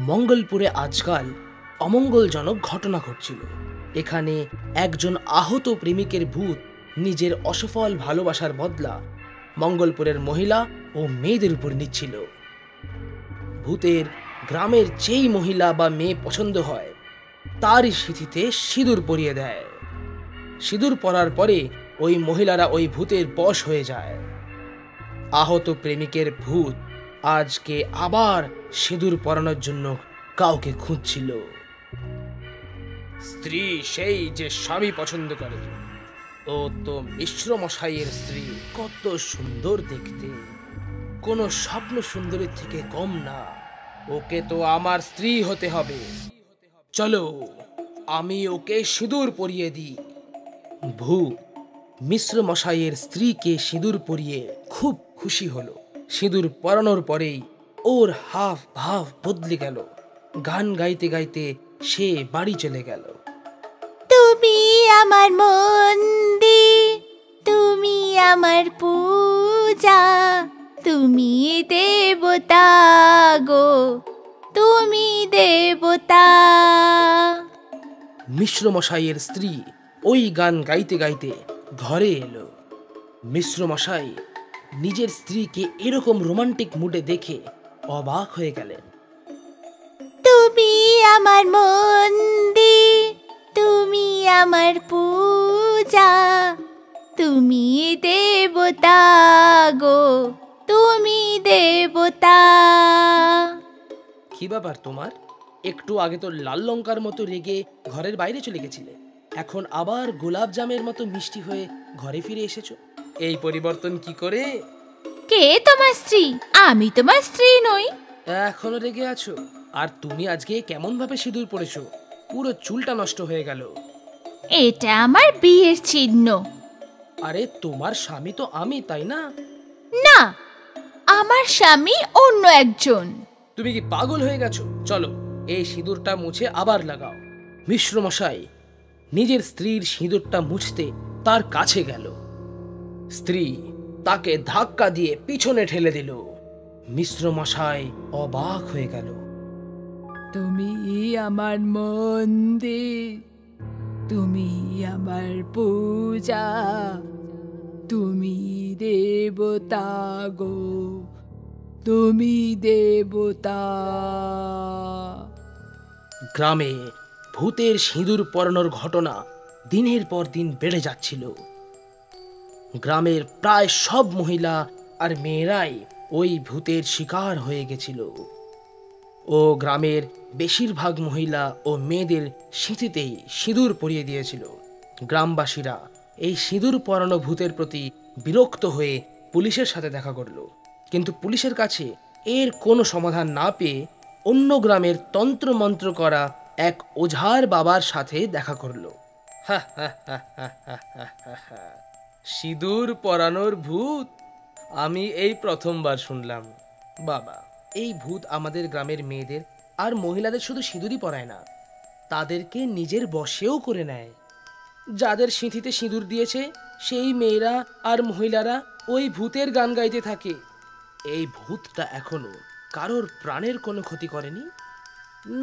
মঙ্গলপুরে আজকাল অমঙ্গলজনক ঘটনা ঘটছিল। এখানে একজন আহত প্রেমিকের ভূত নিজের অসফল ভালোবাসার বদলা মঙ্গলপুরের মহিলা ও মেয়েদের উপর নিচ্ছিল। ভূতের গ্রামের যেই মহিলা বা মেয়ে পছন্দ হয় তারই সিঁথিতে সিঁদুর পরিয়ে দেয়। সিঁদুর পরার পরে ওই মহিলারা ওই ভূতের বশ হয়ে যায়। আহত প্রেমিকের ভূত আজকে আবার সিঁদুর পরানোর জন্য কাউকে খুঁজছিল। স্ত্রী সেই যে স্বামী পছন্দ করে, ও তো মিশ্র মশাইয়ের স্ত্রী। কত সুন্দর দেখতে, কোনো স্বপ্ন সুন্দরীর থেকে কম না। ওকে তো আমার স্ত্রী হতে হবে। চলো আমি ওকে সিঁদুর পরিয়ে দিই। ভূত মিশ্র মশাইয়ের স্ত্রীকে সিঁদুর পরিয়ে খুব খুশি হলো। সিঁদুর পরানোর পরেই ওর হাফ ভাব বদলে গেল। গান গাইতে গাইতে সে বাড়ি চলে গেল। তুমি আমার মন্দির, তুমি আমার পূজা, তুমি দেবতা গো, তুমি দেবতা। মিশ্র মশাইয়ের স্ত্রী ওই গান গাইতে গাইতে ঘরে এলো। মিশ্র মশাই নিজের স্ত্রীকে এরকম রোমান্টিক মুডে দেখে অবাক হয়ে গেলেন। তুমি আমার মন্দির, তুমি আমার পূজা, তুমি দেবতা গো, তুমি দেবতা। কি ব্যাপার তোমার? একটু আগে তো লাল লঙ্কার মতো রেগে ঘরের বাইরে চলে গেছিলে, এখন আবার গোলাপ জামের মতো মিষ্টি হয়ে ঘরে ফিরে এসেছো। এই পরিবর্তন কি করে? কে তোমার স্ত্রী? আমি তোমার স্ত্রী নই। এখনো রেগে আছো? আর তুমি আজকে কেমন ভাবে সিঁদুর পড়েছো? পুরো চুলটা নষ্ট হয়ে গেল। এটা আমার বিয়ের চিহ্ন। আরে তোমার স্বামী তো আমি, তাই না? না, আমার স্বামী অন্য একজন। তুমি কি পাগল হয়ে গেছো? চলো এই সিঁদুরটা মুছে আবার লাগাও। মিশ্র মশাই নিজের স্ত্রীর সিঁদুরটা মুছতে তার কাছে গেল। স্ত্রী তাকে ধাক্কা দিয়ে পিছনে ঠেলে দিল। মিশ্র মশাই অবাক হয়ে গেল। তুমি আমার মন্দির, তুমি আমার পূজা, তুমি দেবতা গো, তুমি দেবতা। গ্রামে ভূতের সিঁদুর পরানোর ঘটনা দিনের পর দিন বেড়ে যাচ্ছিল। গ্রামের প্রায় সব মহিলা আর মেয়েরাই ওই ভূতের শিকার হয়ে গেছিল। ও গ্রামের বেশিরভাগ মহিলা ও মেয়েদের সিঁথিতেই সিঁদুর পরিয়ে দিয়েছিল। গ্রামবাসীরা এই সিঁদুর পরানো ভূতের প্রতি বিরক্ত হয়ে পুলিশের সাথে দেখা করল, কিন্তু পুলিশের কাছে এর কোনো সমাধান না পেয়ে অন্য গ্রামের তন্ত্রমন্ত্র করা এক ওঝার বাবার সাথে দেখা করল। সিঁদুর পরানোর ভূত আমি এই প্রথমবার শুনলাম। বাবা, এই ভূত আমাদের গ্রামের মেয়েদের আর মহিলাদের শুধু সিঁদুরই পরায় না, তাদেরকে নিজের বশেও করে নেয়। যাদের সিঁথিতে সিঁদুর দিয়েছে সেই মেয়েরা আর মহিলারা ওই ভূতের গান গাইতে থাকে। এই ভূতটা এখনো কারোর প্রাণের কোনো ক্ষতি করেনি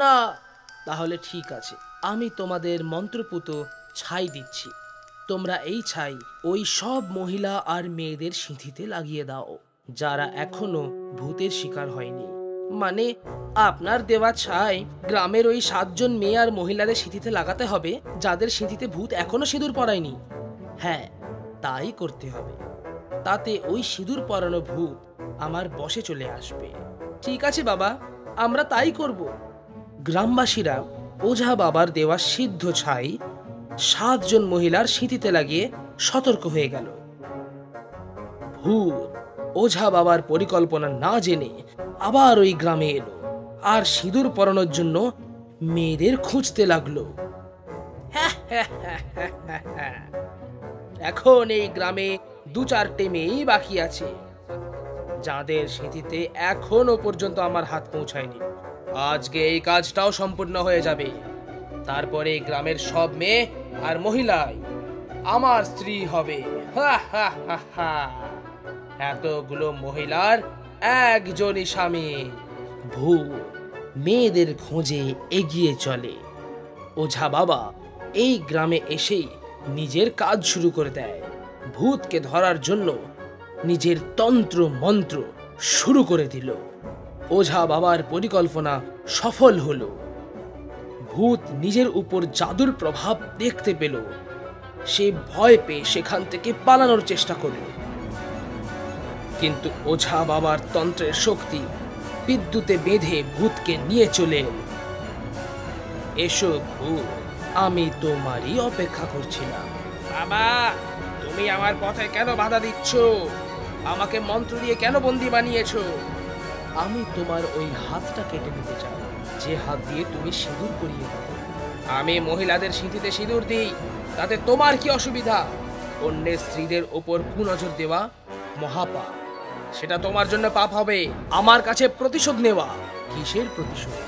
না? তাহলে ঠিক আছে, আমি তোমাদের মন্ত্রপুত ছাই দিচ্ছি। তোমরা এই ছাই ওই সব মহিলা আর মেয়েদের সিঁথিতে লাগিয়ে দাও যারা এখনো ভূতের শিকার হয়নি। মানে আপনার দেওয়া ছাই গ্রামের ওই 7 জন মেয়ে আর মহিলাদের সিঁথিতে লাগাতে হবে যাদের সিঁথিতে ভূত এখনো সিঁদুর পরায়নি। হ্যাঁ, তাই করতে হবে। তাতে ওই সিঁদুর পরানো ভূত আমার বশে চলে আসবে। ঠিক আছে বাবা, আমরা তাই করব। গ্রামবাসীরা ওঝা বাবার দেওয়া সিদ্ধ ছাই 7 জন মহিলার সিঁথিতে লাগিয়ে সতর্ক হয়ে গেল। ভূত ওঝা বাবার পরিকল্পনা না জেনে আবার ওই গ্রামে এলো আর সিঁদুর পরানোর জন্য মেয়েদের খুঁজতে লাগলো। এখন এই গ্রামে 2-4টে মেয়েই বাকি আছে যাদের সিঁথিতে এখনো পর্যন্ত আমার হাত পৌঁছায়নি। আজকে এই কাজটাও সম্পূর্ণ হয়ে যাবে। তারপরে গ্রামের সব মেয়ে আর মহিলাই আমার স্ত্রী হবে। এতগুলো মহিলার একজনই স্বামী। ভূত মেয়েদের খোঁজে এগিয়ে চলে। ওঝা বাবা এই গ্রামে এসেই নিজের কাজ শুরু করে দেয়। ভূতকে ধরার জন্য নিজের তন্ত্র মন্ত্র শুরু করে দিল। ওঝা বাবার পরিকল্পনা সফল হলো। ভূত নিজের উপর জাদুর প্রভাব দেখতে পেল। সে ভয় পেয়ে সেখান থেকে পালানোর চেষ্টা করল, কিন্তু ওঝা বাবার তন্ত্রের শক্তি বিদ্যুতে বেঁধে ভূতকে নিয়ে চলে এল। এসো ভূত, আমি তোমারই অপেক্ষা করছিলাম। বাবা, তুমি আমার পথে কেন বাধা দিচ্ছ? আমাকে মন্ত্র দিয়ে কেন বন্দি বানিয়েছো? আমি তোমার ওই হাতটা কেটে নিতে চাই, যে হাত দিয়ে তুমি সিঁদুর পরিয়ে দাও। আমি মহিলাদের সিঁথিতে সিঁদুর দিই, তাতে তোমার কি অসুবিধা? অন্যের স্ত্রীদের ওপর কুনজর দেওয়া মহাপাপ। সেটা তোমার জন্য পাপ হবে। আমার কাছে প্রতিশোধ নেওয়া। কিসের প্রতিশোধ?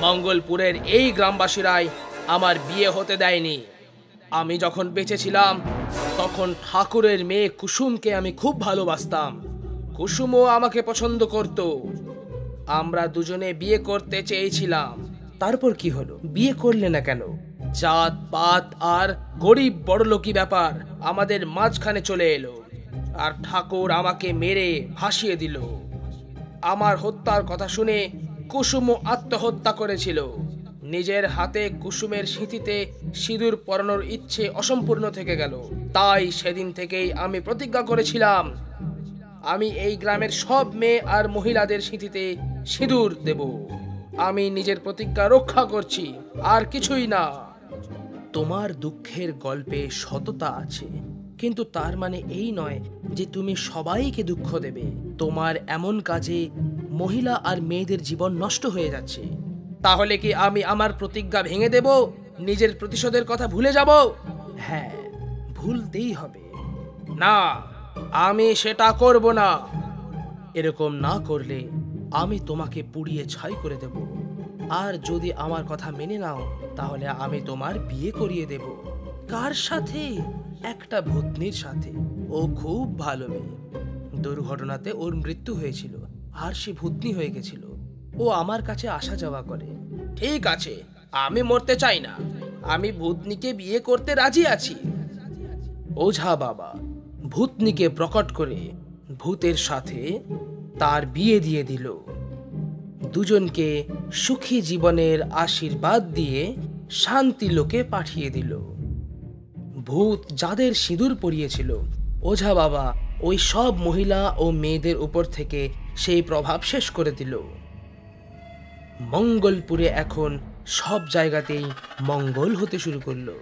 মঙ্গলপুরের এই গ্রামবাসীরাই আমার বিয়ে হতে দেয়নি। আমি যখন বেঁচে ছিলাম তখন ঠাকুরের মেয়ে কুসুমকে আমি খুব ভালোবাসতাম। কুসুমও আমাকে পছন্দ করত। আমরা দুজনে বিয়ে করতে চেয়েছিলাম। তারপর কি হলো? বিয়ে করলে না কেন? জাত পাত আর গরিব বড়লোকি ব্যাপার আমাদের মাঝখানে চলে এলো, আর ঠাকুর আমাকে মেরে ভাসিয়ে দিল। আমার হত্যার কথা শুনে কুসুমও আত্মহত্যা করেছিল। নিজের হাতে কুসুমের সিঁথিতে সিঁদুর পরানোর ইচ্ছে অসম্পূর্ণ থেকে গেল। তাই সেদিন থেকেই আমি প্রতিজ্ঞা করেছিলাম, আমি এই গ্রামের সব মেয়ে আর মহিলাদের সিঁথিতে সিঁদুর দেব। আমি নিজের প্রতিজ্ঞা রক্ষা করছি, আর কিছুই না। তোমার দুঃখের গল্পে সততা আছে, কিন্তু তার মানে এই নয় যে তুমি সবাইকে দুঃখ দেবে। তোমার এমন কাজে মহিলা আর মেয়েদের জীবন নষ্ট হয়ে যাচ্ছে। তাহলে কি আমি আমার প্রতিজ্ঞা ভেঙে দেব? নিজের প্রতিশোধের কথা ভুলে যাব? হ্যাঁ, ভুলতেই হবে। না, আমি সেটা করব না। এরকম না করলে আমি তোমাকে পুড়িয়ে ছাই করে দেব। আর যদি আমার কথা মেনে নাও, তাহলে আমি তোমার বিয়ে করিয়ে দেব। কার সাথে? একটা ভূতনির সাথে। ও খুব ভালো মেয়ে। দুর্ঘটনাতে ওর মৃত্যু হয়েছিল, আর সে ভূতনি হয়ে গেছিল। ও আমার কাছে আসা যাওয়া করে। ঠিক আছে, আমি মরতে চাই না। আমি ভূতনিকে বিয়ে করতে রাজি আছি। ওঝা বাবা ভূতনিকে প্রকট করে ভূতের সাথে তার বিয়ে দিয়ে দিল। দুজনকে সুখী জীবনের আশীর্বাদ দিয়ে শান্তি লোকে পাঠিয়ে দিল। ভূত যাদের সিঁদুর পরিয়েছিল, ওঝা বাবা ওই সব মহিলা ও মেয়েদের উপর থেকে সেই প্রভাব শেষ করে দিল। মঙ্গলপুরে এখন সব জায়গাতেই মঙ্গল হতে শুরু করলো।